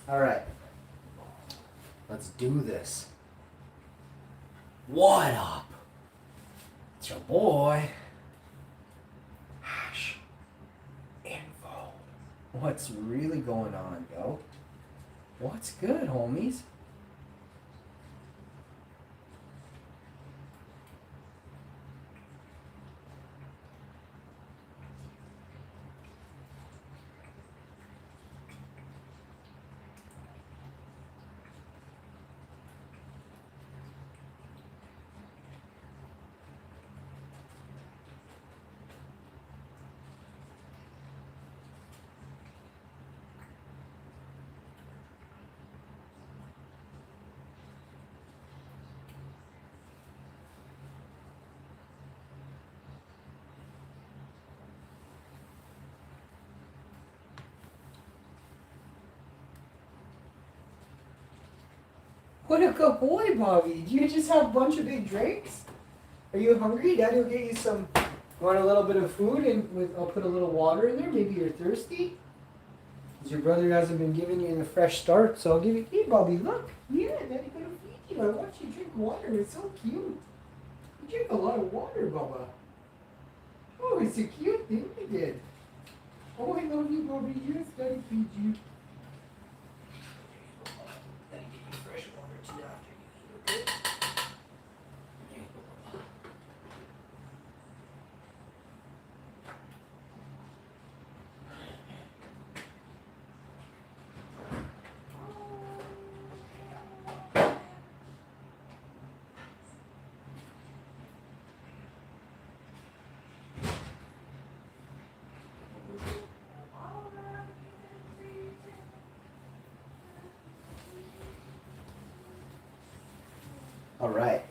All right. Let's do this. What up? It's your boy. Hash Info. What's really going on, yo? What's good, homies? What a good boy, Bobby. Did you just have a bunch of big drinks? Are you hungry? Daddy will get you some. Want a little bit of food, and I'll put a little water in there. Maybe you're thirsty. Because your brother hasn't been giving you the fresh start, so I'll give you. Hey, Bobby, look. Yeah, Daddy gonna feed you. I watch you drink water. It's so cute. You drink a lot of water, Bubba. Oh, it's a cute thing you did. Oh, I love you, Bobby. Yes, Daddy feeds you. Daddy give you fresh water too after you eat, okay? All right.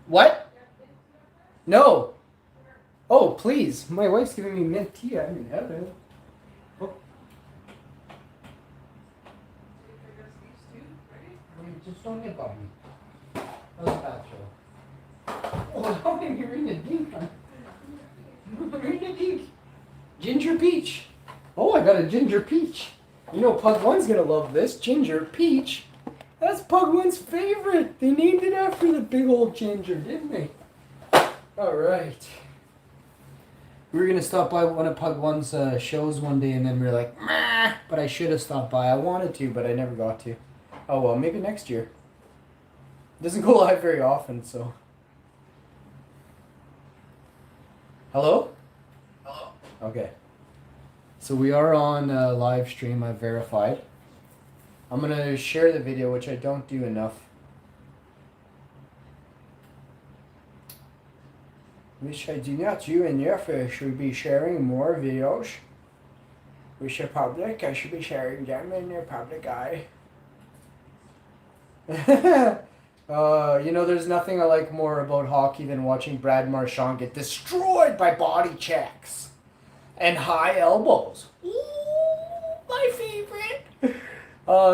What? No. Oh, please. My wife's giving me mint tea. I didn't have it. Oh. Just don't get Bobby. That was a bad show. Oh, how many you're in a dink? You're in a dink. Ginger peach. Oh, I got a ginger peach. You know Pug One's gonna love this. Ginger peach. That's Pug One's favorite. They named it after the big old ginger, didn't they? All right. We were going to stop by one of Pug One's shows one day, and then we were like, meh, but I should have stopped by. I wanted to, but I never got to. Oh, well, maybe next year. It doesn't go live very often, so. Hello? Hello. Okay. So we are on live stream. I've verified. I'm going to share the video, which I don't do enough. Which I do not do enough. I should be sharing more videos. Which are public. I should be sharing them in the public eye. You know, there's nothing I like more about hockey than watching Brad Marchand get destroyed by body checks. And high elbows. Ooh, my favorite.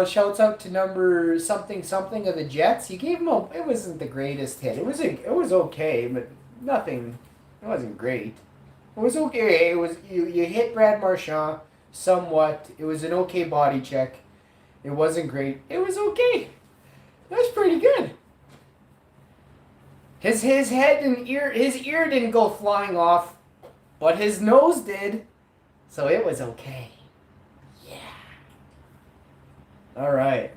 Shouts out to number something of the Jets. He gave him it wasn't the greatest hit. It was okay, but nothing. It wasn't great. It was okay. It was you hit Brad Marchand somewhat. It was an okay body check. It wasn't great. It was okay. That was pretty good. His head and his ear didn't go flying off, but his nose did. So it was okay. All right.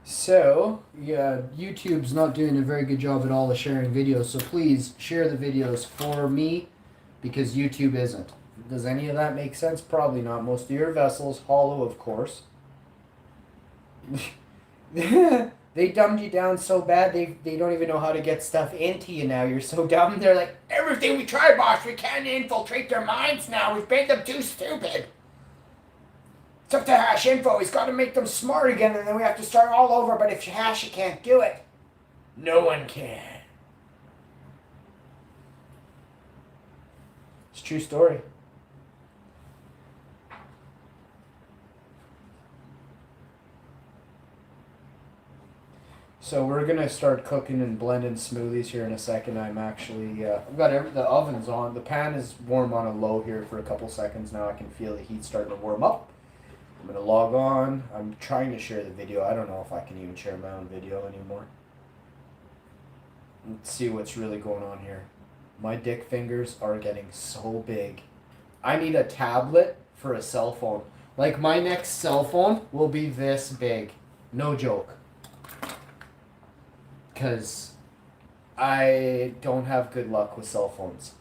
So, yeah, YouTube's not doing a very good job at all of sharing videos, so please share the videos for me, because YouTube isn't. Does any of that make sense? Probably not. Most of your vessels, hollow, of course. They dumbed you down so bad, they don't even know how to get stuff into you now. You're so dumb. They're like, everything we try, boss, we can't infiltrate their minds now. We've made them too stupid. It's up to Hash Info. He's got to make them smart again, and then we have to start all over. But if Hash can't do it, no one can. It's a true story. So we're gonna start cooking and blending smoothies here in a second. I'm actually I've got the oven's on. The pan is warm on a low here for a couple seconds now. I can feel the heat starting to warm up. I'm gonna log on. I'm trying to share the video. I don't know if I can even share my own video anymore. Let's see what's really going on here. My dick fingers are getting so big. I need a tablet for a cell phone. Like my next cell phone will be this big. No joke. Because I don't have good luck with cell phones.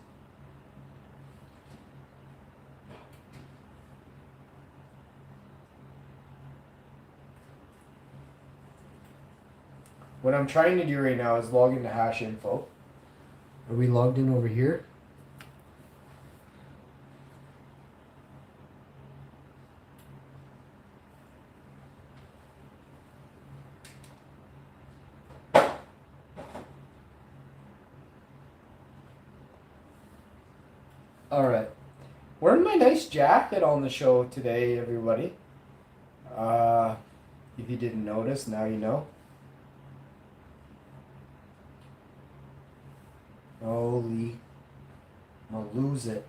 What I'm trying to do right now is log into hash info. Are we logged in over here? Alright. Wearing my nice jacket on the show today, everybody. If you didn't notice, now you know. Holy, I'm gonna lose it.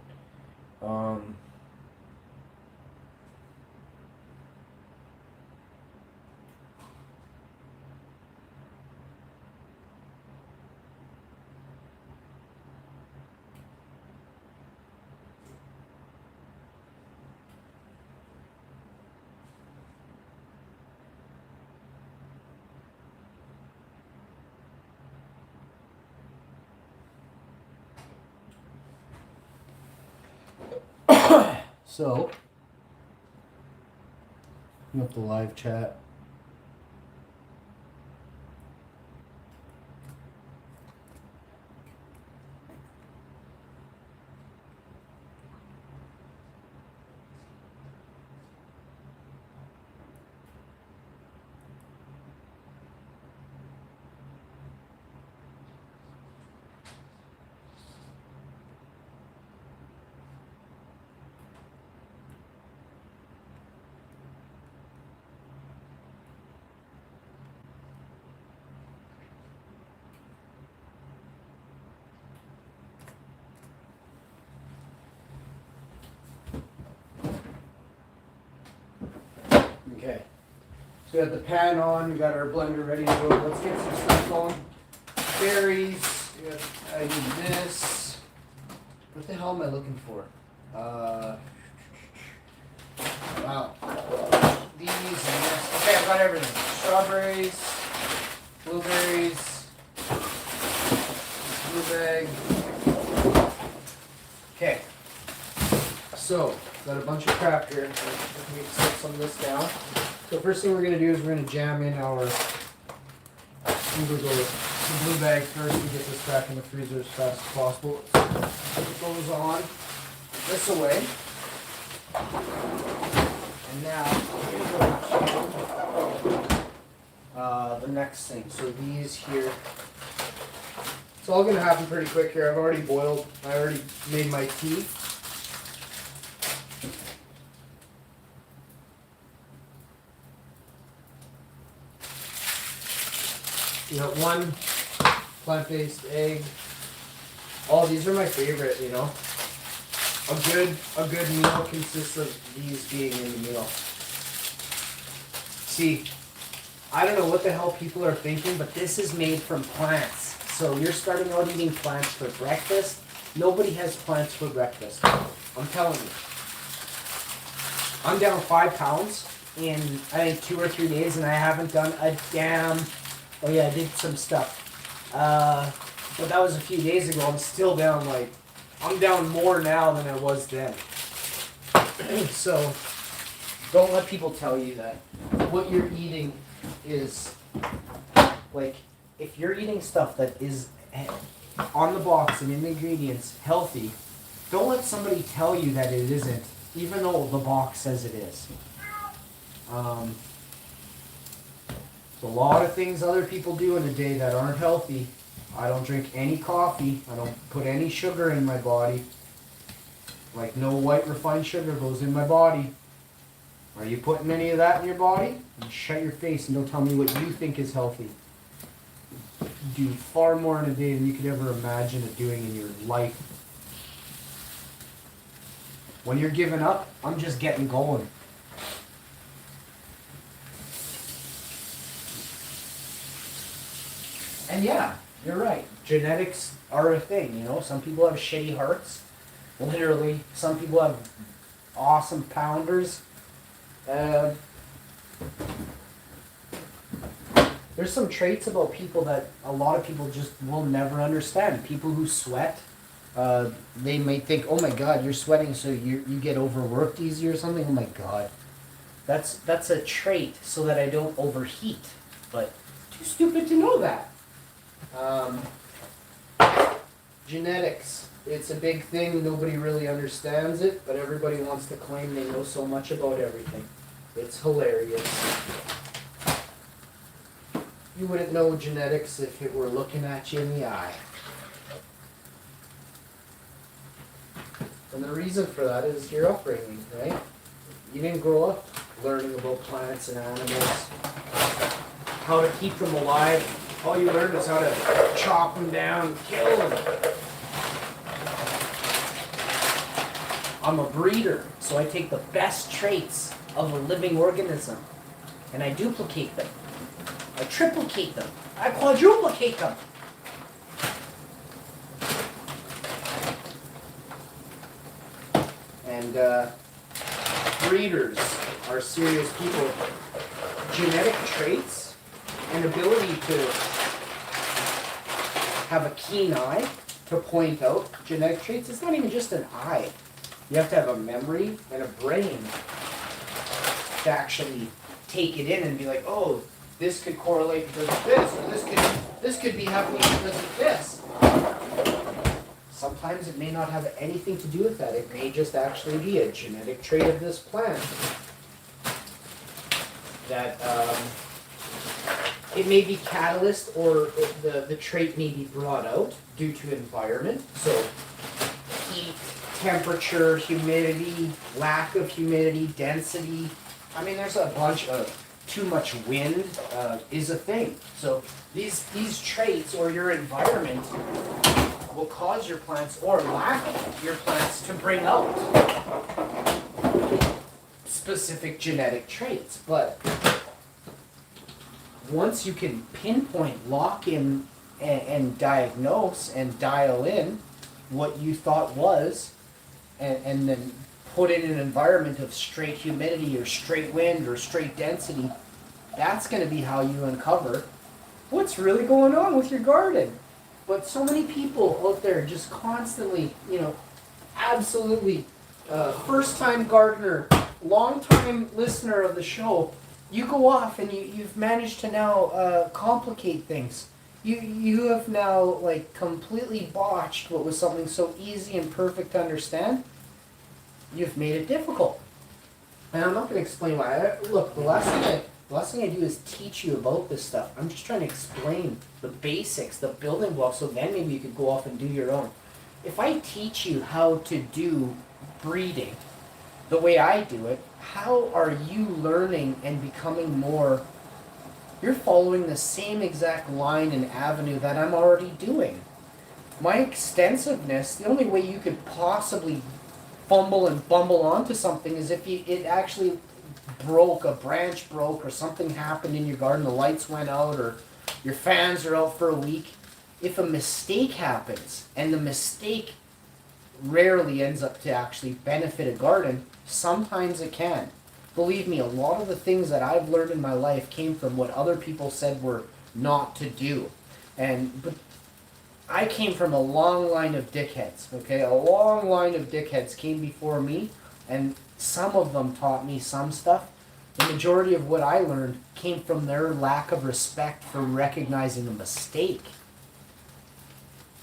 So, I'm up the live chat. Okay, so we got the pan on, we got our blender ready to go. Let's get some stuff going. Berries, I need this. What the hell am I looking for? Wow. These and this. Okay, I've got everything. Strawberries, blueberries, blue bag. Okay, so got a bunch of crap here. Let me set some of this down. So first thing we're going to do is we're going to jam in our, I'm going to go with the blue bag first to get this back in the freezer as fast as possible. So it goes on this away. And now the next thing. So these here. It's all going to happen pretty quick here. I've already boiled. I already made my tea. You got one plant-based egg. All these are my favorite, you know. A good meal consists of these being in the meal. See, I don't know what the hell people are thinking, but this is made from plants. So you're starting out eating plants for breakfast. Nobody has plants for breakfast. I'm telling you. I'm down 5 pounds in, I think, 2 or 3 days, and I haven't done a damn... Oh yeah, I did some stuff. But that was a few days ago. I'm still down, like, I'm down more now than I was then. So, don't let people tell you that what you're eating is, like, if you're eating stuff that is on the box and in the ingredients healthy, don't let somebody tell you that it isn't, even though the box says it is. There's a lot of things other people do in a day that aren't healthy. I don't drink any coffee. I don't put any sugar in my body. Like, no white refined sugar goes in my body. Are you putting any of that in your body? And shut your face and don't tell me what you think is healthy. do far more in a day than you could ever imagine it doing in your life. When you're giving up, I'm just getting going. And yeah, you're right. Genetics are a thing, you know. Some people have shitty hearts. Literally. Some people have awesome pounders. There's some traits about people that a lot of people just will never understand. People who sweat, they may think, oh my god, you're sweating so you get overworked easy or something. Oh my god. That's a trait so that I don't overheat. But too stupid to know that. Genetics. It's a big thing. Nobody really understands it, but everybody wants to claim they know so much about everything. It's hilarious. You wouldn't know genetics if it were looking at you in the eye. And the reason for that is your upbringing, right? You didn't grow up learning about plants and animals, how to keep them alive. All you learned is how to chop them down, kill them. I'm a breeder, so I take the best traits of a living organism and I duplicate them. I triplicate them. I quadruplicate them. And breeders are serious people. Genetic traits and ability to have a keen eye to point out genetic traits. It's not even just an eye. You have to have a memory and a brain to actually take it in and be like, oh, this could correlate because of this, or this could be happening because of this. Sometimes it may not have anything to do with that. It may just actually be a genetic trait of this plant. That it may be catalyst, or the trait may be brought out due to environment. So heat, temperature, humidity, lack of humidity, density. I mean, there's a bunch of too much wind is a thing. So these traits or your environment will cause your plants or lack your plants to bring out specific genetic traits. But once you can pinpoint, lock in, and diagnose and dial in what you thought was, and then put in an environment of straight humidity or straight wind or straight density, that's going to be how you uncover what's really going on with your garden. But so many people out there just constantly, absolutely first-time gardener, long-time listener of the show, you go off and you've managed to now complicate things. You have now completely botched what was something so easy and perfect to understand. You've made it difficult. And I'm not going to explain why. Look, the last thing I do is teach you about this stuff. I'm just trying to explain the basics, the building blocks, so then maybe you could go off and do your own. If I teach you how to do breeding the way I do it, how are you learning and becoming more? You're following the same exact line and avenue that I'm already doing. My extensiveness, the only way you could possibly fumble and bumble onto something is if it actually broke, a branch broke, or something happened in your garden, the lights went out, or your fans are out for a week. If a mistake happens, and the mistake rarely ends up to actually benefit a garden, sometimes it can. Believe me, a lot of the things that I've learned in my life came from what other people said were not to do. But I came from a long line of dickheads, okay? A long line of dickheads came before me, and some of them taught me some stuff. The majority of what I learned came from their lack of respect for recognizing a mistake.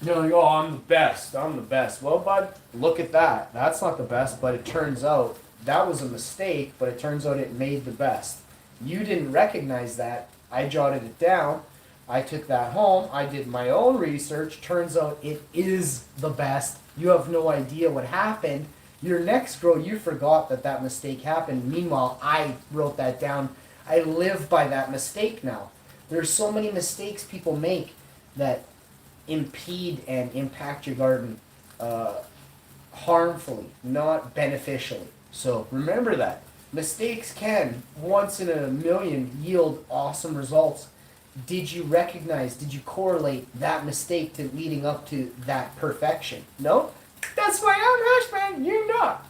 Like, oh, I'm the best. Well, bud, look at that. That's not the best, but it turns out that was a mistake, but it turns out it made the best. You didn't recognize that. I jotted it down. I took that home. I did my own research. Turns out it is the best. You have no idea what happened. Your next grow, you forgot that mistake happened. Meanwhile, I wrote that down. I live by that mistake now. There's so many mistakes people make. that impede and impact your garden harmfully, not beneficially. So remember that. Mistakes can, once in a million, yield awesome results. Did you recognize, did you correlate that mistake to leading up to that perfection? No? That's why I'm Rushman, you're not.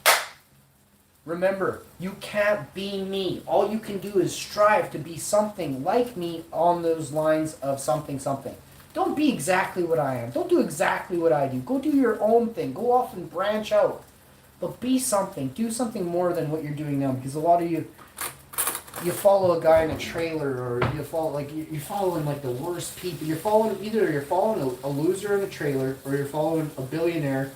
Remember, you can't be me. All you can do is strive to be something like me on those lines of something, something. Don't be exactly what I am. Don't do exactly what I do. Go do your own thing. Go off and branch out. But be something. Do something more than what you're doing now. Because a lot of you follow a guy in a trailer, or you follow you're following like the worst people. You're following a loser in a trailer, or you're following a billionaire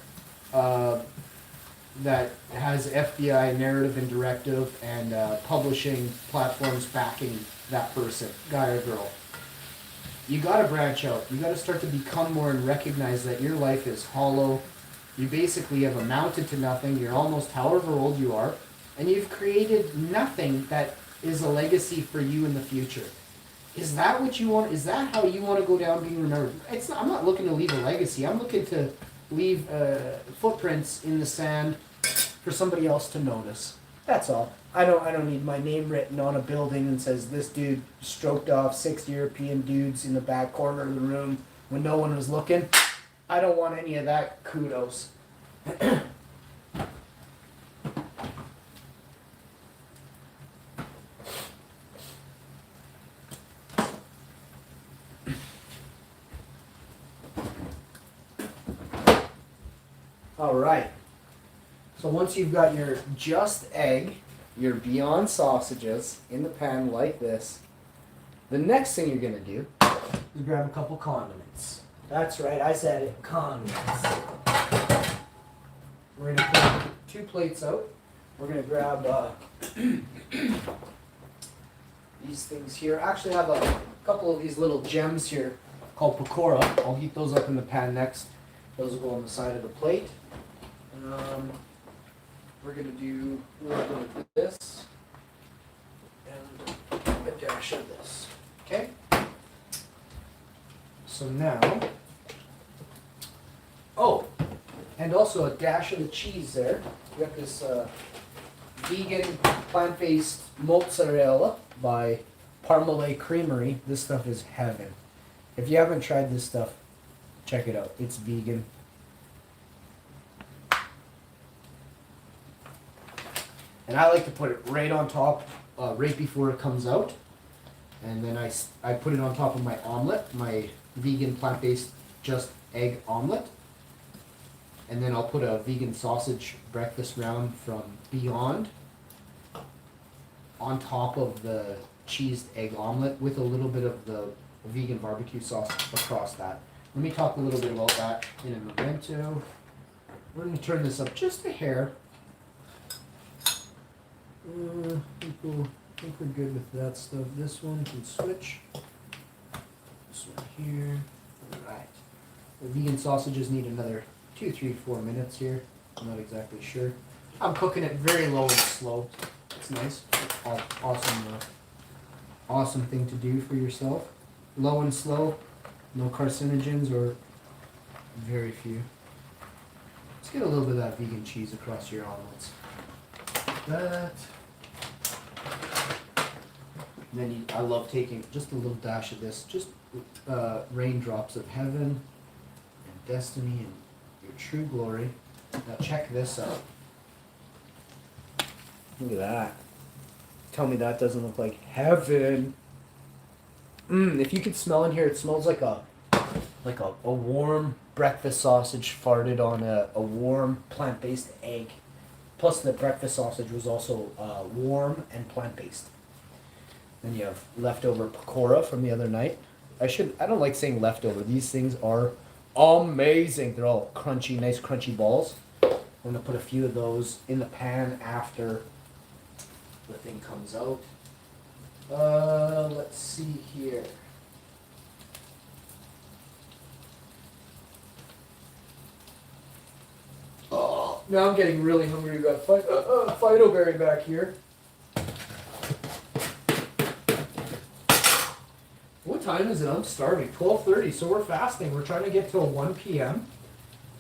that has FBI narrative and directive and publishing platforms backing that person, guy or girl. You gotta branch out. You gotta start to become more and recognize that your life is hollow. You basically have amounted to nothing. You're almost however old you are, and you've created nothing that is a legacy for you in the future. Is that what you want? Is that how you want to go down being remembered? I'm not looking to leave a legacy. I'm looking to leave footprints in the sand for somebody else to notice. That's all. I don't need my name written on a building and says this dude stroked off 6 European dudes in the back corner of the room when no one was looking. I don't want any of that kudos. All right. So once you've got your just egg, your Beyond sausages in the pan like this, the next thing you're going to do is grab a couple condiments. That's right, I said it, condiments. We're going to put 2 plates out. We're going to grab these things here. I actually have a couple of these little gems here called pakora. I'll heat those up in the pan next. Those will go on the side of the plate. We're going to do a little bit of this and a dash of this. Okay? So now, oh, and also a dash of the cheese there. We got this vegan plant-based mozzarella by Parmalee Creamery. This stuff is heaven. If you haven't tried this stuff, check it out. It's vegan. And I like to put it right on top, right before it comes out. And then I put it on top of my omelet, my vegan plant-based just egg omelet. And then I'll put a vegan sausage breakfast round from Beyond on top of the cheesed egg omelet with a little bit of the vegan barbecue sauce across that. Let me talk a little bit about that in a momento. We're going to turn this up just a hair. I think we're good with that stuff. This one can switch. This one here. Alright. The vegan sausages need another 2, 3, 4 minutes here. I'm not exactly sure. I'm cooking it very low and slow. It's nice. Awesome thing to do for yourself. Low and slow. No carcinogens or very few. Let's get a little bit of that vegan cheese across your omelets. That. And then I love taking just a little dash of this, just raindrops of heaven and destiny and your true glory. Now check this out. Look at that. Tell me that doesn't look like heaven. If you could smell in here, it smells like a warm breakfast sausage farted on a warm plant-based egg. Plus the breakfast sausage was also warm and plant-based. Then you have leftover pakora from the other night. I don't like saying leftover. These things are amazing. They're all crunchy, nice crunchy balls. I'm gonna put a few of those in the pan after the thing comes out. Let's see here. Oh, now I'm getting really hungry. We got Fido Berry back here. What time is it? I'm starving. 12:30. So we're fasting. We're trying to get till 1 p.m.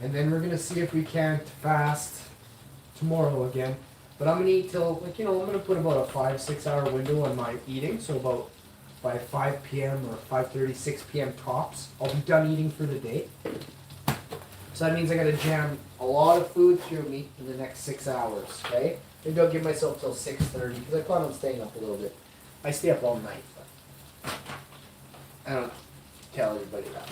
And then we're gonna see if we can't fast tomorrow again. But I'm gonna eat till, like, I'm gonna put about a 5-6 hour window on my eating. So about by 5 p.m. or 5:30, 6 p.m. tops, I'll be done eating for the day. So that means I gotta jam a lot of food through me in the next 6 hours, okay? Maybe I'll give myself till 6:30 because I plan on staying up a little bit. I stay up all night, but I don't tell everybody that.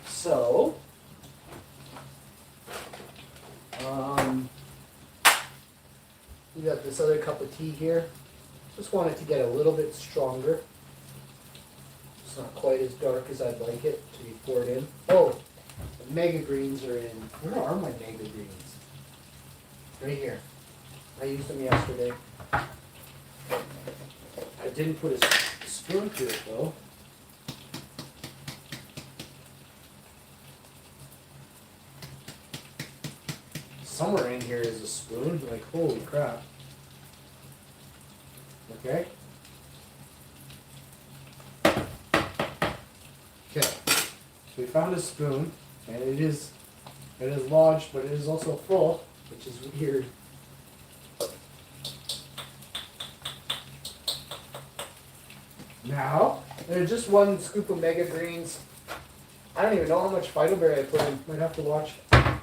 So, we got this other cup of tea here. Just want it to get a little bit stronger. It's not quite as dark as I'd like it to be poured in. Oh, the mega greens are in. Where are my mega greens? Right here. I used them yesterday. I didn't put a spoon to it though. Somewhere in here is a spoon. Like, holy crap. Okay. Okay. So we found a spoon, and it is lodged, but it is also full, which is weird. Now, there's just one scoop of mega greens. I don't even know how much Phytoberry I put in. Might have to watch. I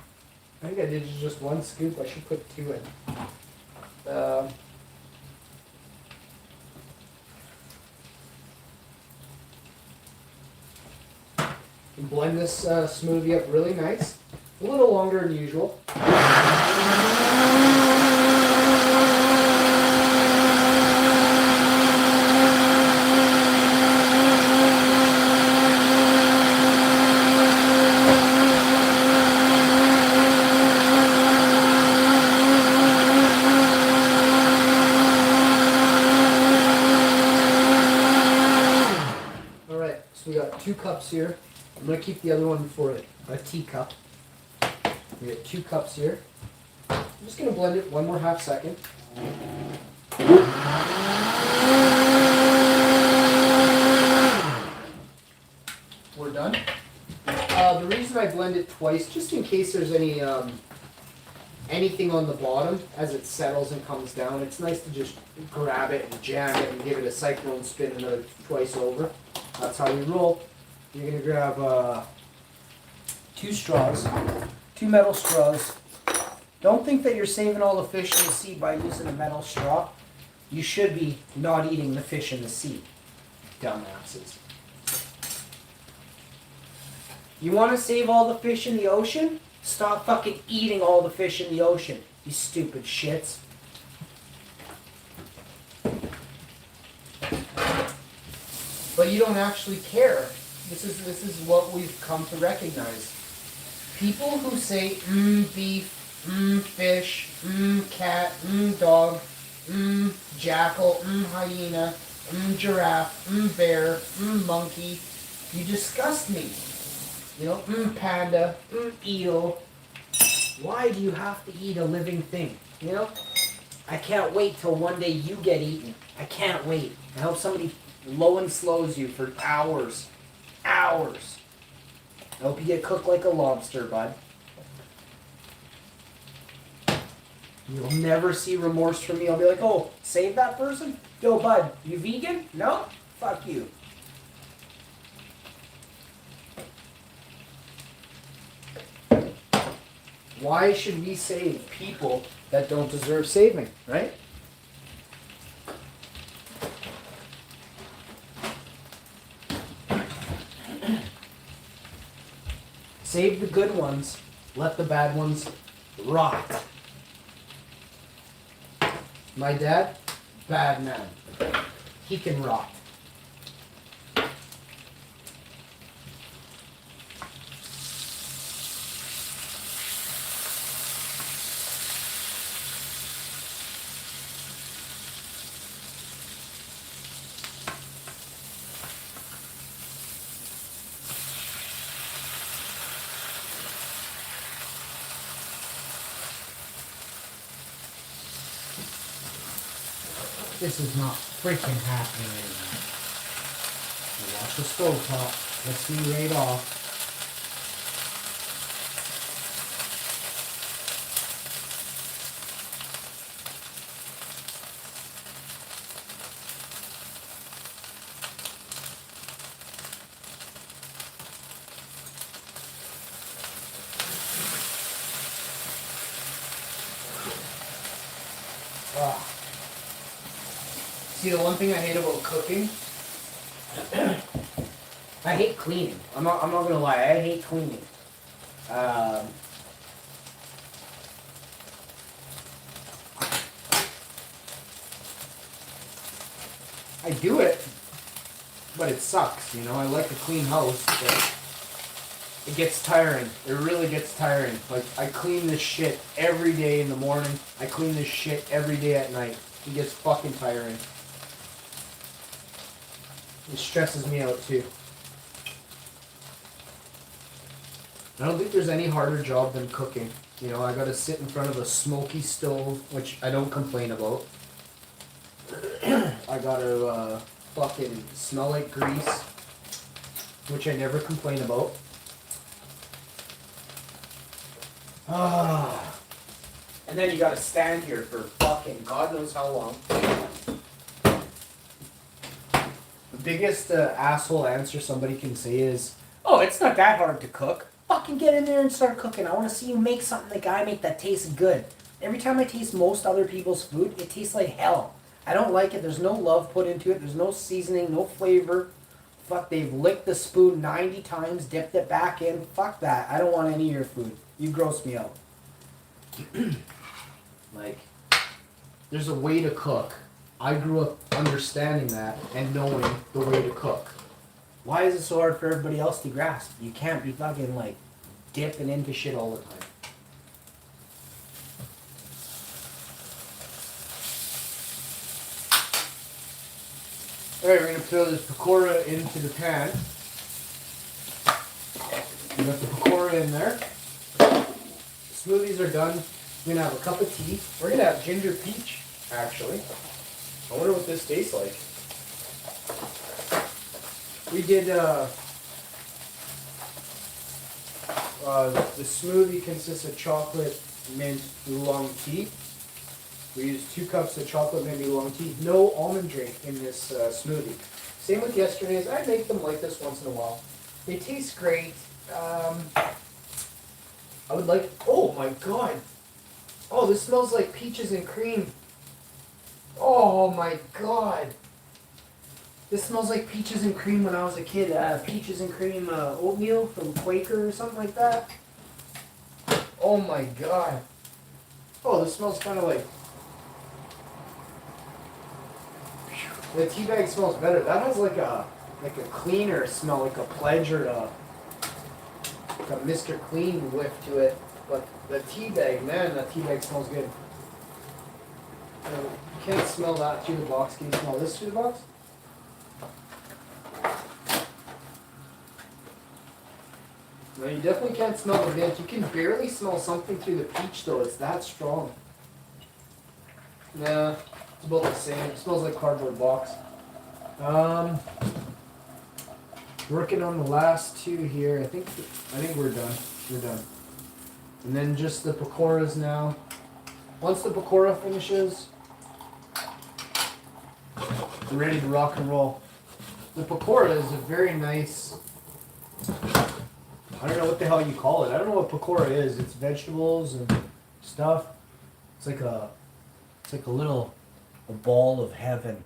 think I did just one scoop. I should put 2 in. Blend this smoothie up really nice. A little longer than usual. Alright, so we got 2 cups here. I'm going to keep the other one for a teacup. We got 2 cups here. I'm just going to blend it one more half second. We're done. The reason I blend it twice, just in case there's any anything on the bottom as it settles and comes down, it's nice to just grab it and jam it and give it a cyclone spin another twice over. That's how we roll. You're going to grab 2 straws, 2 metal straws. Don't think that you're saving all the fish in the sea by using a metal straw. You should be not eating the fish in the sea, dumbasses. You want to save all the fish in the ocean? Stop fucking eating all the fish in the ocean, you stupid shits. But you don't actually care. This is what we've come to recognize. People who say, beef, fish, cat, dog, jackal, hyena, giraffe, bear, monkey, you disgust me. Panda, eel. Why do you have to eat a living thing? I can't wait till one day you get eaten. I can't wait. I hope somebody low and slows you for hours. Hours. I hope you get cooked like a lobster, bud. You'll never see remorse from me. I'll be like, oh, save that person? Yo, bud, you vegan? No? Fuck you. Why should we save people that don't deserve saving, right? Save the good ones, let the bad ones rot. My dad, bad man. He can rot. This is not freaking happening anymore. Wash the stove top. Let's see right off. See, the one thing I hate about cooking, I hate cleaning. I'm not gonna lie, I hate cleaning. I do it, but it sucks, you know. I like a clean house, but it gets tiring. It really gets tiring. Like, I clean this shit every day in the morning. I clean this shit every day at night. It gets fucking tiring. It stresses me out too. I don't think there's any harder job than cooking. You know, I gotta sit in front of a smoky stove, which I don't complain about. I gotta fucking smell like grease, which I never complain about. And then you gotta stand here for fucking God knows how long. The biggest asshole answer somebody can say is, "Oh, it's not that hard to cook. Fucking get in there and start cooking. I want to see you make something like I make that tastes good." Every time I taste most other people's food, it tastes like hell. I don't like it. There's no love put into it. There's no seasoning, no flavor. Fuck, they've licked the spoon 90 times, dipped it back in. Fuck that. I don't want any of your food. You gross me out. Like, there's a way to cook. I grew up understanding that and knowing the way to cook. Why is it so hard for everybody else to grasp? You can't be fucking like dipping into shit all the time. Alright, we're going to throw this pakora into the pan. We got the pakora in there. Smoothies are done. We're going to have a cup of tea. We're going to have ginger peach, actually. I wonder what this tastes like. We did, the smoothie consists of chocolate, mint, oolong tea. We used 2 cups of chocolate, mint, oolong tea. No almond drink in this smoothie. Same with yesterday's. I make them like this once in a while. They taste great. I would like, oh my god. Oh, this smells like peaches and cream. Oh my god. This smells like peaches and cream when I was a kid. Peaches and cream oatmeal from Quaker or something like that. Oh my god. Oh, this smells kind of like... The tea bag smells better. That has like a cleaner smell, like a Pledge or like a Mr. Clean whiff to it. But the tea bag, man, that tea bag smells good. You can't smell that through the box. Can you smell this through the box? No, you definitely can't smell the mint. You can barely smell something through the peach though. It's that strong. Nah, it's about the same. It smells like cardboard box. Working on the last 2 here. I think we're done. We're done. And then just the pakoras now. Once the pakora finishes, we're ready to rock and roll. The pakora is a very nice, I don't know what the hell you call it. I don't know what pakora is. It's vegetables and stuff. It's like a ball of heaven.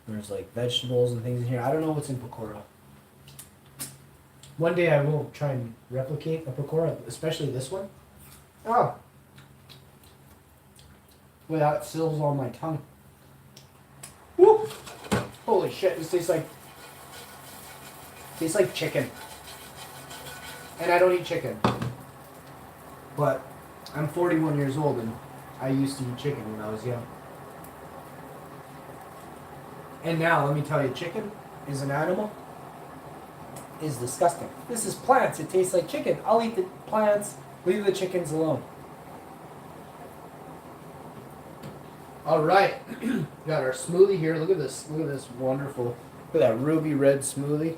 There's like vegetables and things in here. I don't know what's in pakora. One day I will try and replicate a pakora, especially this one. Oh. Boy, that seals on my tongue. Woo! Holy shit, this tastes like chicken. And I don't eat chicken. But I'm 41 years old and I used to eat chicken when I was young. And now, let me tell you, chicken is an animal. Is disgusting. This is plants. It tastes like chicken. I'll eat the plants. Leave the chickens alone. All right, got our smoothie here. Look at this. Look at this wonderful. Look at that ruby red smoothie.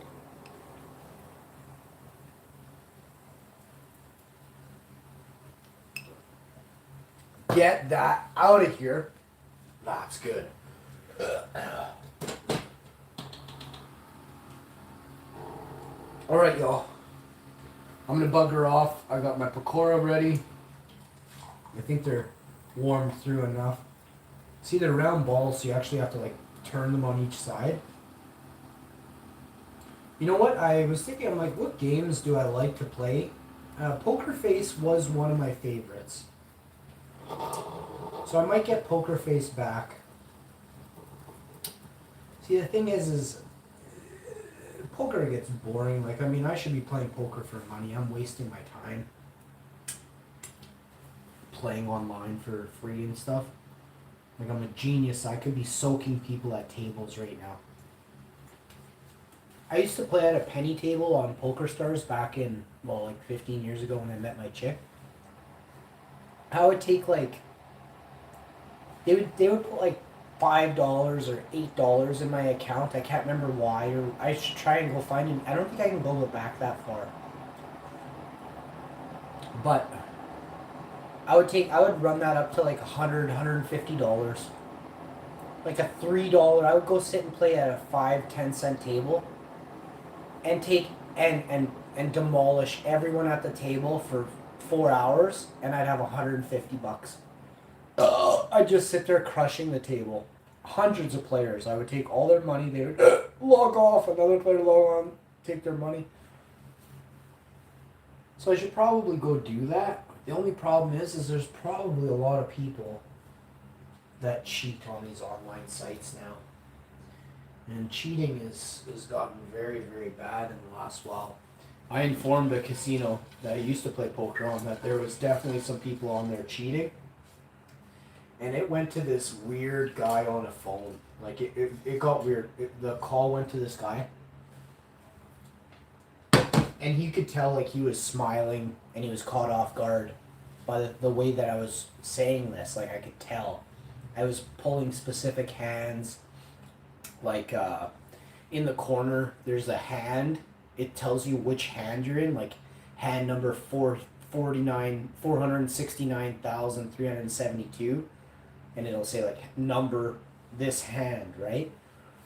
Get that out of here. That's good. All right, y'all. I'm gonna bugger off. I got my pakora ready. I think they're warmed through enough. See, they're round balls, so you actually have to like turn them on each side. You know what? I was thinking, I'm like, what games do I like to play? Poker Face was one of my favorites. So I might get Poker Face back. See, the thing is poker gets boring. Like, I mean, I should be playing poker for money. I'm wasting my time playing online for free and stuff. Like, I'm a genius. I could be soaking people at tables right now. I used to play at a penny table on Poker Stars back in, well, like 15 years ago when I met my chick. I would take like, they would put like $5 or $8 in my account. I can't remember why, or I should try and go find it. I don't think I can go back that far. But I would run that up to like $100, $150. Like a $3, I would go sit and play at a 5-10 cent table and take and demolish everyone at the table for 4 hours, and I'd have $150. I'd just sit there crushing the table. Hundreds of players. I would take all their money. They would log off. Another player log on. Take their money. So I should probably go do that. The only problem is there's probably a lot of people that cheat on these online sites now. And cheating has gotten very, very bad in the last while. I informed a casino that I used to play poker on that there was definitely some people on there cheating. And it went to this weird guy on a phone. Like, it got weird. The call went to this guy. And you could tell, like, he was smiling and he was caught off guard by the way that I was saying this. Like, I could tell. I was pulling specific hands. Like, in the corner, there's a hand. It tells you which hand you're in. Like, hand number 469,372. And it'll say, like, number this hand, right?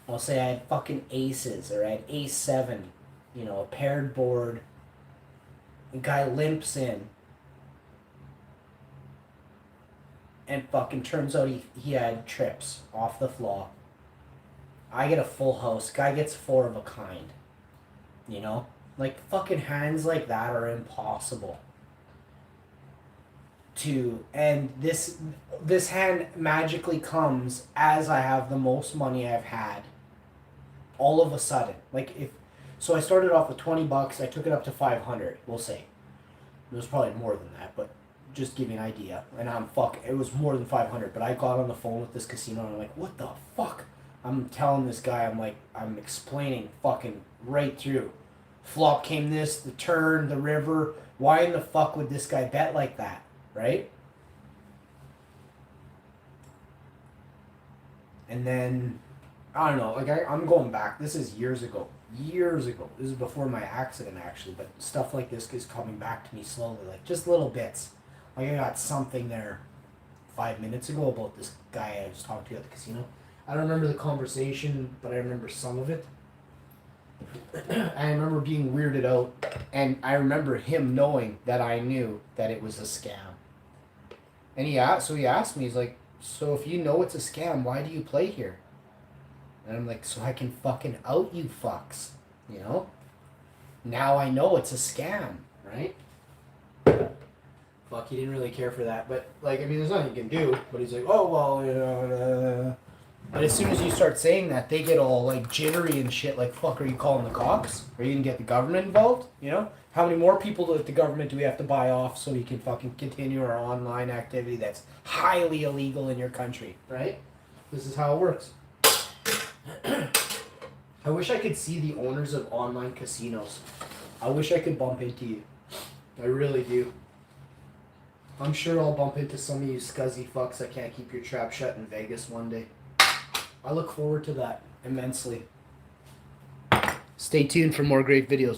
I'll say I had fucking aces, or I had ace 7, you know, a paired board. The guy limps in. And fucking turns out he had trips off the flaw. I get a full house. Guy gets 4 of a kind. You know? Like, fucking hands like that are impossible. And this hand magically comes as I have the most money I've had. All of a sudden. So I started off with $20, I took it up to 500, we'll say. It was probably more than that, but just give you an idea. And it was more than 500, but I got on the phone with this casino and I'm like, what the fuck? I'm telling this guy, I'm explaining fucking right through. Flop came this, the turn, the river. Why in the fuck would this guy bet like that? Right? And then, I don't know, like I'm going back. This is years ago. Years ago. This is before my accident, actually. But stuff like this is coming back to me slowly. Like, just little bits. Like, I got something there 5 minutes ago about this guy I was talking to at the casino. I don't remember the conversation, but I remember some of it. I remember being weirded out, and I remember him knowing that I knew that it was a scam. And he asked me, he's like, so if you know it's a scam, why do you play here? And I'm like, so I can fucking out you fucks, you know? Now I know it's a scam, right? Fuck, he didn't really care for that, but, like, I mean, there's nothing you can do, but he's like, oh, well, you know, But as soon as you start saying that, they get all, like, jittery and shit, like, fuck, are you calling the cops? Are you gonna get the government involved, you know? How many more people at the government do we have to buy off so we can fucking continue our online activity that's highly illegal in your country, right? This is how it works. I wish I could see the owners of online casinos. I wish I could bump into you. I really do. I'm sure I'll bump into some of you scuzzy fucks that can't keep your trap shut in Vegas one day. I look forward to that immensely. Stay tuned for more great videos.